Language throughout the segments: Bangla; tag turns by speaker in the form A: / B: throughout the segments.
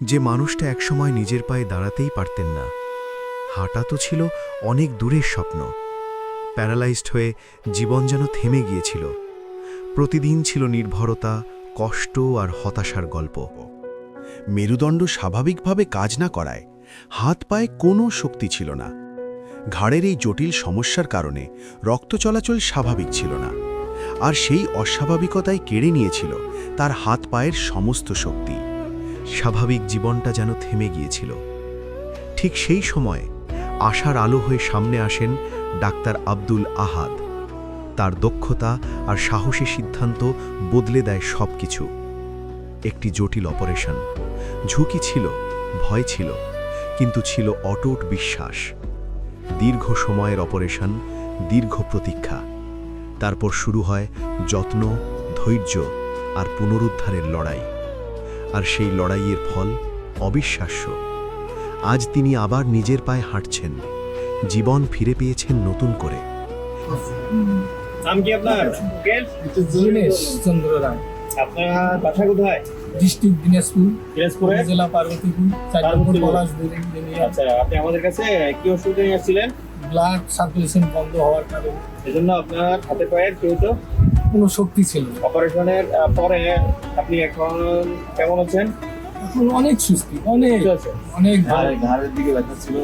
A: যে মানুষটা একসময় নিজের পায়ে দাঁড়াতেই পারতেন না, হাঁটা তো ছিল অনেক দূরের স্বপ্ন। প্যারালাইজড হয়ে জীবন যেন থেমে গিয়েছিল। প্রতিদিন ছিল নির্ভরতা, কষ্ট আর হতাশার গল্প।
B: মেরুদণ্ড স্বাভাবিকভাবে কাজ না করায় হাত পায়ে কোনো শক্তি ছিল না। ঘাড়ের এই জটিল সমস্যার কারণে রক্ত চলাচল স্বাভাবিক ছিল না, আর সেই অস্বাভাবিকতাই কেড়ে নিয়েছিল তার হাত পায়ের সমস্ত শক্তি।
A: স্বাভাবিক জীবনটা যেন থেমে গিয়েছিল। ঠিক সেই সময় আশার আলো হয়ে সামনে আসেন ডাক্তার আব্দুল আহাদ। তার দক্ষতা আর সাহসী সিদ্ধান্ত বদলে দেয় সবকিছু। একটি জটিল অপারেশন, ঝুঁকি ছিল, ভয় ছিল, কিন্তু ছিল অটুট বিশ্বাস। দীর্ঘ সময়ের অপারেশন, দীর্ঘ প্রতীক্ষা। তারপর শুরু হয় যত্ন, ধৈর্য আর পুনরুদ্ধারের লড়াই। আর সেই লড়াইয়ের ফল অবিশ্বাস্য। আজ তিনি আবার নিজের পায়ে হাঁটছেন, জীবন ফিরে পেয়েছেন নতুন করে।
C: নাম কি আপনার?
D: দীনেশ চন্দ্র রায়,
C: আপনার বাসা কোথায়?
D: ডিস্ট্রিক্ট দিনাজপুর,
C: দিনাজপুরে?
D: জেলা পার্বতীপুর, চারটাপুর পলাশ বিল্ডিং।
C: আচ্ছা, আপনি আমাদের কাছে কি অসুবিধা নিয়ে আসছিলেন?
D: ব্লাড সার্কুলেশন বন্ধ হওয়ার কারণে
C: এজন্য আপনার হাতে পায়ের কি হতো?
D: কোনো শক্তি ছিল না।
C: অপারেশনের পরে আপনি এখন কেমন আছেন?
D: এখন অনেক সুস্থ, অনেক
C: ঠিক আছে।
D: অনেক ভালো।
E: ঘাড়ের দিকে ব্যথা ছিল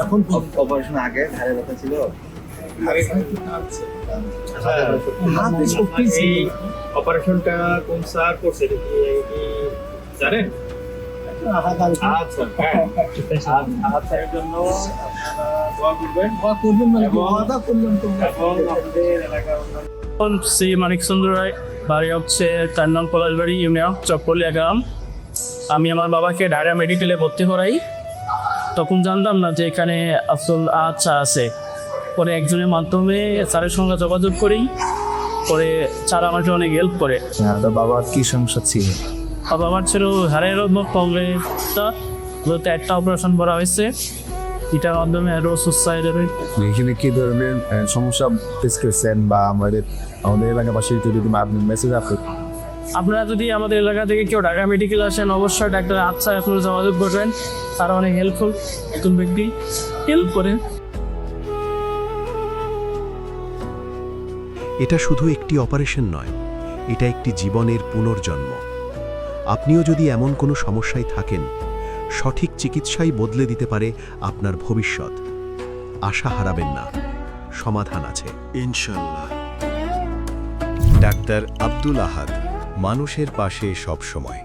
D: এখন
E: অপারেশন আগে ঘাড়ে ব্যথা ছিল।
D: হাতে শক্তি
C: এই
D: ছিল।
C: অপারেশনটা কোন স্যার করছে এটা কি জানেন? আচ্ছা, হ্যাঁ। আহাদ স্যারের জন্য আপনারা দোয়া করবেন
D: দোয়া করবেন, মানে
C: এবং-
D: ওয়াদা করলাম তো।
C: এবং আপনাদের এলাকার অন্যান্য
F: শ্রী মানিকচন্দ্র রায়, বাড়ি হচ্ছে 4 নং পলাশবাড়ি ইউনিয়ন, চকপলিয়া গ্রাম। আমি আমার বাবাকে ঢাকা মেডিকেলে ভর্তি করাই। তখন জানতাম না যে এখানে আসল আচ্ছা আছে। পরে একজনের মাধ্যমে স্যারের সঙ্গে যোগাযোগ করি, পরে স্যার আমাকে অনেক হেল্প করে।
E: তো বাবার কি সমস্যা ছিল?
F: আর বাবার ছিল হাড়ের প্রবলেমটা, বলতে একটা অপারেশন করা হয়েছে, এটার মাধ্যমে আরও সুস্থ হয়ে যাবে।
E: এখানে কি ধরনের সমস্যা ফেস করছেন, বা আমাদের এলাকাবাসী যদি আপনি মেসেজ আপনি
F: আপনারা যদি আমাদের এলাকা থেকে কেউ ঢাকা মেডিকেল আসেন, অবশ্যই ডাক্তার আচ্ছা এখন যোগাযোগ করবেন। তারা অনেক হেল্পফুল, নতুন ব্যক্তি হেল্প করে।
A: এটা শুধু একটি অপারেশন নয়, এটা একটি জীবনের পুনর্জন্ম। আপনিও যদি এমন কোনো সমস্যায় থাকেন, সঠিক চিকিৎসাই বদলে দিতে পারে আপনার ভবিষ্যৎ। আশা হারাবেন না, সমাধান আছে
B: ইনশাল্লাহ।
A: ডাক্তার আব্দুল আহাদ, মানুষের পাশে সব সময়।